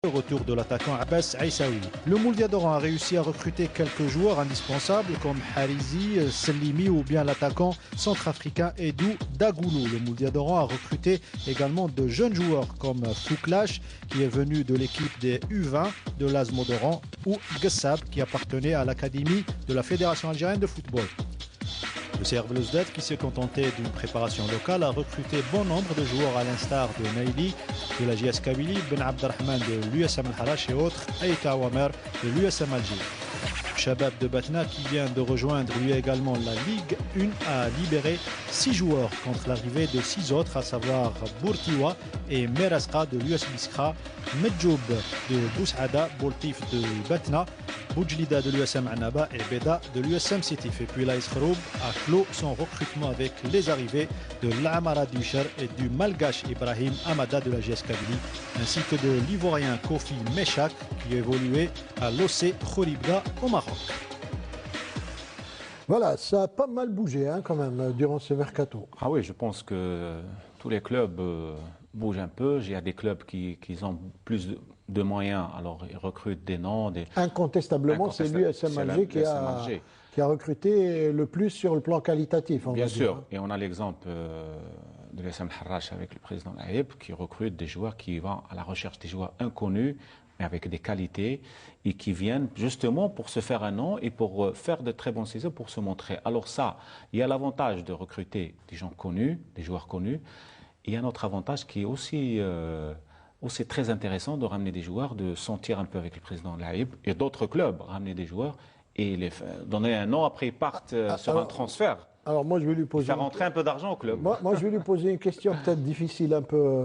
Le retour de l'attaquant Abbas Aïssaoui. Le Mouldia d'Oran a réussi à recruter quelques joueurs indispensables comme Harizi, Selimi ou bien l'attaquant centrafricain Edou Dagoulou. Le Mouldia d'Oran a recruté également de jeunes joueurs comme Fouklash qui est venu de l'équipe des U20 de l'Azmo d'Oran ou Gessab qui appartenait à l'académie de la Fédération algérienne de football. Le CR Belouizdad, qui s'est contenté d'une préparation locale, a recruté bon nombre de joueurs à l'instar de Naili, de la JS Kabylie, Ben Abdelrahman de l'USM Al-Harash et autres, Aïta Wamer de l'USM Alger. Shabab de Batna, qui vient de rejoindre lui également la Ligue 1, a libéré 6 joueurs contre l'arrivée de 6 autres, à savoir Bourtiwa et Meraska de l'US Biskra, Medjoub de Bousada, Boltif de Batna, Boujlida de l'USM Annaba et Beda de l'USM Sétif. Et puis l'AS Khroub a clos son recrutement avec les arrivées de l'Amara du Cher et du Malgache Ibrahim Amada de la JS Kabylie, ainsi que de l'Ivoirien Kofi Meshak qui évoluait à l'OC Khoribga au Maroc. Voilà, ça a pas mal bougé quand même durant ce mercato. Ah oui, je pense que tous les clubs bougent un peu. Il y a des clubs qui ont plus de moyens, alors ils recrutent des noms. Incontestablement, c'est l'USM Alger qui a recruté le plus sur le plan qualitatif. Bien sûr, et on a l'exemple de l'USM Al-Harash avec le président Laïb qui recrute des joueurs qui vont à la recherche des joueurs inconnus, mais avec des qualités, et qui viennent justement pour se faire un nom et pour faire de très bonnes saisons, pour se montrer. Alors ça, il y a l'avantage de recruter des gens connus, des joueurs connus. Il y a un autre avantage qui est aussi très intéressant de ramener des joueurs, de sentir un peu avec le président Laïb et d'autres clubs, ramener des joueurs et les donner un nom, après ils partent sur un transfert. Alors moi je vais lui poser... Faire rentrer un peu d'argent au club. Moi je vais lui poser une question peut-être difficile un peu...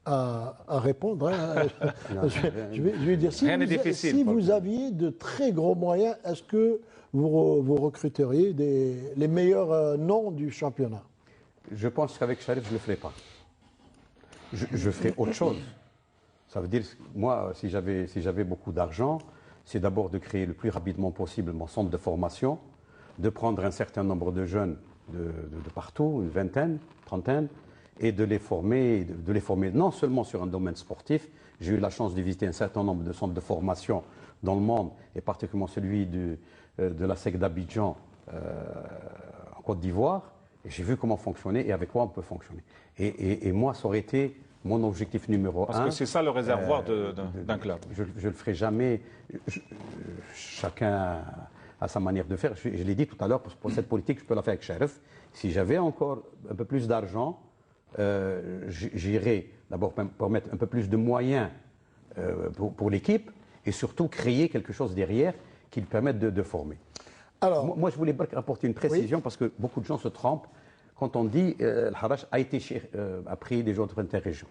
à répondre. Je vais lui dire, si vous aviez de très gros moyens, est-ce que vous recruteriez les meilleurs noms du championnat? Je pense qu'avec Sharif, je ne le ferai pas. Je ferai autre chose. Ça veut dire, moi, si j'avais beaucoup d'argent, c'est d'abord de créer le plus rapidement possible mon centre de formation, de prendre un certain nombre de jeunes de partout, une vingtaine, trentaine, et de les former non seulement sur un domaine sportif. J'ai eu la chance de visiter un certain nombre de centres de formation dans le monde, et particulièrement celui de la SEC d'Abidjan en Côte d'Ivoire, et j'ai vu comment fonctionner et avec quoi on peut fonctionner. Et moi, ça aurait été mon objectif numéro un. Parce que c'est ça le réservoir d'un club. Je ne le ferai jamais. Chacun a sa manière de faire. Je l'ai dit tout à l'heure, pour cette politique, je peux la faire avec Sharif. Si j'avais encore un peu plus d'argent, j'irai d'abord pour mettre un peu plus de moyens pour l'équipe et surtout créer quelque chose derrière qui le permette de former. Alors, moi, je voulais apporter une précision, oui, parce que beaucoup de gens se trompent quand on dit Al-Harash a pris des joueurs de interrégion.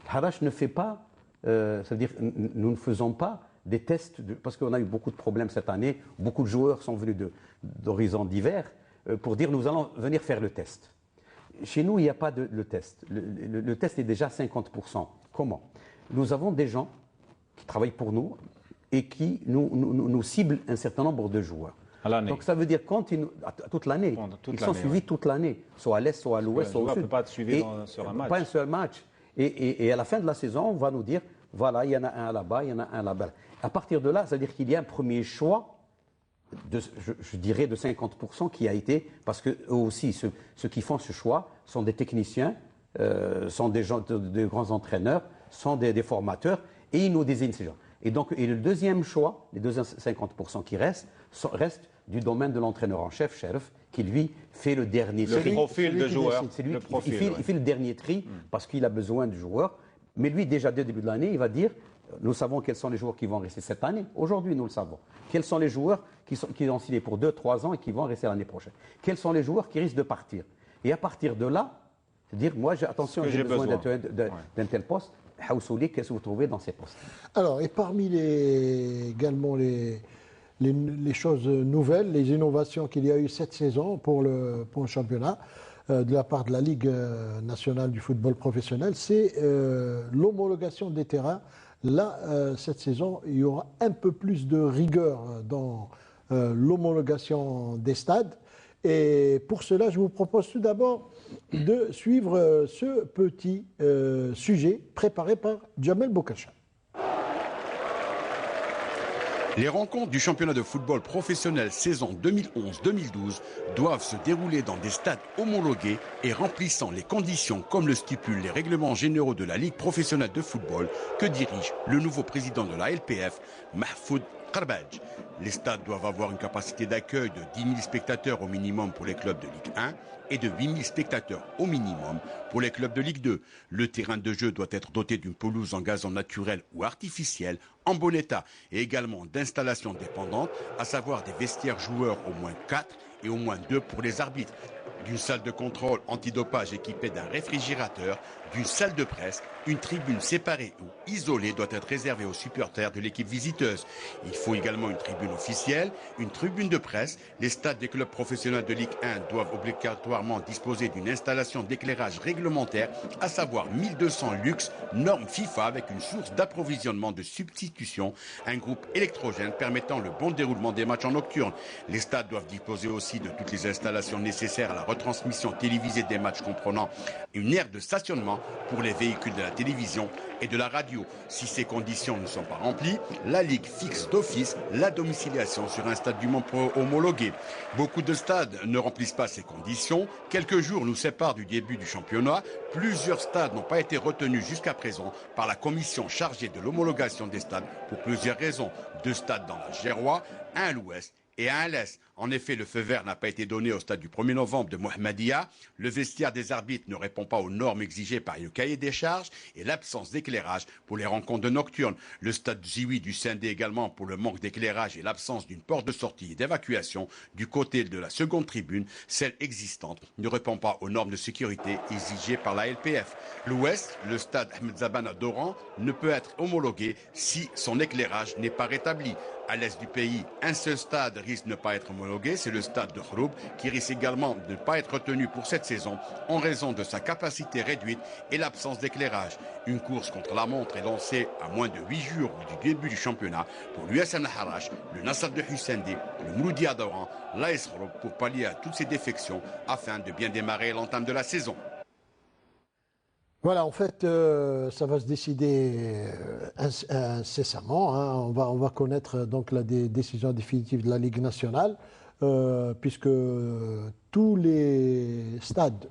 Al-Harash ne fait pas, ça veut dire nous ne faisons pas des tests, parce qu'on a eu beaucoup de problèmes cette année, beaucoup de joueurs sont venus d'horizons divers pour dire nous allons venir faire le test. Chez nous, il n'y a pas le test. Le test est déjà 50%. Comment? Nous avons des gens qui travaillent pour nous et qui nous ciblent un certain nombre de joueurs. Donc ça veut dire toute l'année. Ils sont suivis toute l'année, soit à l'est, soit à l'ouest, soit au sud. Ne peut pas être suivi sur un match. Pas un seul match. Et à la fin de la saison, on va nous dire, voilà, il y en a un là-bas, il y en a un là-bas. À partir de là, ça veut dire qu'il y a un premier choix, je dirais de 50% qui a été, parce que eux aussi, ceux qui font ce choix sont des techniciens, sont des gens, de grands entraîneurs, sont des formateurs, et ils nous désignent ces gens. Et donc, le deuxième choix, les 50% qui restent du domaine de l'entraîneur en chef, Sharif, qui lui fait le dernier tri. Le profil de joueur. Il fait le dernier tri parce qu'il a besoin de joueurs. Mais lui, déjà dès le début de l'année, il va dire, nous savons quels sont les joueurs qui vont rester cette année. Aujourd'hui, nous le savons. Quels sont les joueurs qui ont signé pour 2-3 ans et qui vont rester l'année prochaine? Quels sont les joueurs qui risquent de partir? Et à partir de là, dire, moi, attention, j'ai besoin d'un tel poste. Haoussouli, qu'est-ce que vous trouvez dans ces postes? Alors, et parmi également les choses nouvelles, les innovations qu'il y a eu cette saison pour le championnat, de la part de la Ligue nationale du football professionnel, c'est l'homologation des terrains. Là, cette saison, il y aura un peu plus de rigueur dans l'homologation des stades. Et pour cela, je vous propose tout d'abord de suivre ce petit sujet préparé par Jamel Boukacha. Les rencontres du championnat de football professionnel saison 2011-2012 doivent se dérouler dans des stades homologués et remplissant les conditions comme le stipulent les règlements généraux de la Ligue professionnelle de football que dirige le nouveau président de la LPF, Mahfoud Karbadj. Les stades doivent avoir une capacité d'accueil de 10 000 spectateurs au minimum pour les clubs de Ligue 1 et de 8 000 spectateurs au minimum pour les clubs de Ligue 2. Le terrain de jeu doit être doté d'une pelouse en gazon naturel ou artificiel en bon état et également d'installations dépendantes, à savoir des vestiaires joueurs au moins 4 et au moins 2 pour les arbitres, d'une salle de contrôle antidopage équipée d'un réfrigérateur, d'une salle de presse, une tribune séparée ou isolée doit être réservée aux supporters de l'équipe visiteuse. Il faut également une tribune officielle, une tribune de presse. Les stades des clubs professionnels de Ligue 1 doivent obligatoirement disposer d'une installation d'éclairage réglementaire, à savoir 1200 lux, normes FIFA avec une source d'approvisionnement de substitution, un groupe électrogène permettant le bon déroulement des matchs en nocturne. Les stades doivent disposer aussi de toutes les installations nécessaires à la retransmission télévisée des matchs comprenant une aire de stationnement pour les véhicules de la télévision et de la radio. Si ces conditions ne sont pas remplies, la Ligue fixe d'office la domiciliation sur un stade dûment homologué. Beaucoup de stades ne remplissent pas ces conditions. Quelques jours nous séparent du début du championnat. Plusieurs stades n'ont pas été retenus jusqu'à présent par la commission chargée de l'homologation des stades pour plusieurs raisons. 2 stades dans la Gérois, un à l'ouest et un à l'est. En effet, le feu vert n'a pas été donné au stade du 1er novembre de Mohammedia. Le vestiaire des arbitres ne répond pas aux normes exigées par le cahier des charges et l'absence d'éclairage pour les rencontres de nocturnes. Le stade Zioui du Sindé également pour le manque d'éclairage et l'absence d'une porte de sortie et d'évacuation du côté de la seconde tribune, celle existante, ne répond pas aux normes de sécurité exigées par la LPF. L'ouest, le stade Ahmed Zabana d'Oran, ne peut être homologué si son éclairage n'est pas rétabli. À l'est du pays, un seul stade risque de ne pas être homologué, c'est le stade de Khroub, qui risque également de ne pas être retenu pour cette saison en raison de sa capacité réduite et l'absence d'éclairage. Une course contre la montre est lancée à moins de 8 jours du début du championnat pour l'USM Al-Harrach, le Nassr de Hussendi, le Mouloudia d'Oran, l'AS Khroub pour pallier à toutes ces défections afin de bien démarrer l'entame de la saison. Voilà, en fait, ça va se décider incessamment. Hein. On va connaître donc la décision définitive de la Ligue nationale, puisque tous les stades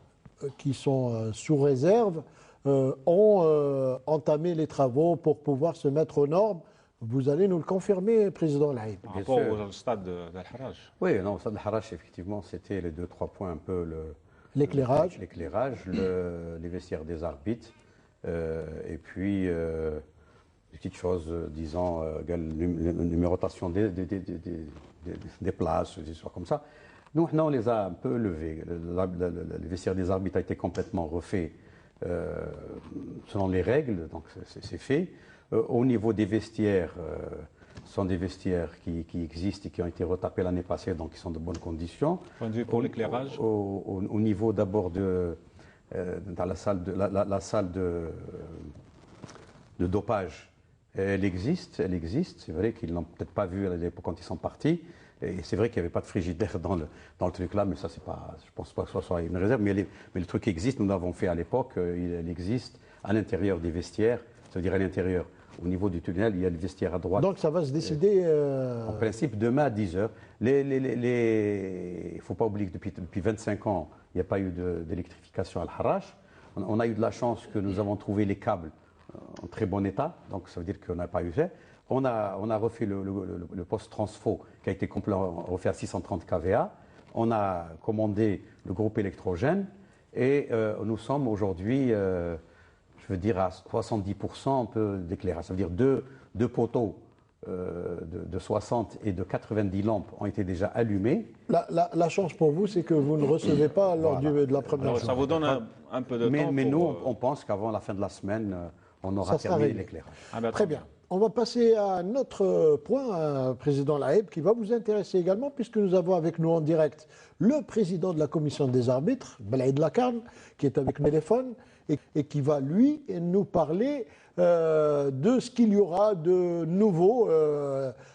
qui sont sous réserve ont entamé les travaux pour pouvoir se mettre aux normes. Vous allez nous le confirmer, Président Laïb. Par rapport au stade d'Al-Harrach. Oui, non, au stade d'Al-Harrach, effectivement, c'était les 2-3 points un peu l'éclairage, les vestiaires des arbitres, et puis des petites choses, disons, la numérotation des places, des histoires comme ça. Nous, on les a un peu levés. Le vestiaire des arbitres a été complètement refait selon les règles, donc c'est fait. Au niveau des vestiaires, ce sont des vestiaires qui existent et qui ont été retapés l'année passée, donc qui sont de bonnes conditions. Point de vue pour l'éclairage. Au niveau d'abord dans la salle de dopage, elle existe. C'est vrai qu'ils l'ont peut-être pas vu à l'époque quand ils sont partis. Et c'est vrai qu'il n'y avait pas de frigidaire dans le truc là, mais ça c'est pas, je pense pas que ce soit une réserve. Mais le truc existe. Nous l'avons fait à l'époque. Il existe à l'intérieur des vestiaires. Ça veut dire à l'intérieur. Au niveau du tunnel, il y a le vestiaire à droite. Donc ça va se décider en principe demain à 10h. Il ne faut pas oublier que depuis 25 ans, il n'y a pas eu d'électrification à Al-Harrach. On a eu de la chance que nous avons trouvé les câbles en très bon état, donc ça veut dire qu'on n'a pas eu fait. On a refait le poste transfo qui a été complètement refait à 630 kVA. On a commandé le groupe électrogène et nous sommes aujourd'hui... je veux dire à 70% un peu d'éclairage. Ça veut dire deux poteaux de 60 et de 90 lampes ont été déjà allumés. La chance pour vous, c'est que vous ne recevez pas lors de la première journée. Ça vous donne un peu de temps. Mais nous, on pense qu'avant la fin de la semaine, on aura terminé l'éclairage. Très bien. On va passer à un autre point, Président Laïb, qui va vous intéresser également, puisque nous avons avec nous en direct le président de la commission des arbitres, Belaïd Lakarn, qui est avec nous au téléphone, et qui va, lui, nous parler de ce qu'il y aura de nouveau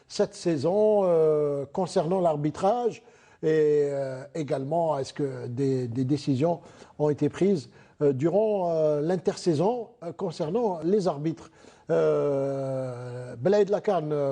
cette saison concernant l'arbitrage, et également, est-ce que des décisions ont été prises durant l'intersaison concernant les arbitres. Belaïd Lakarn,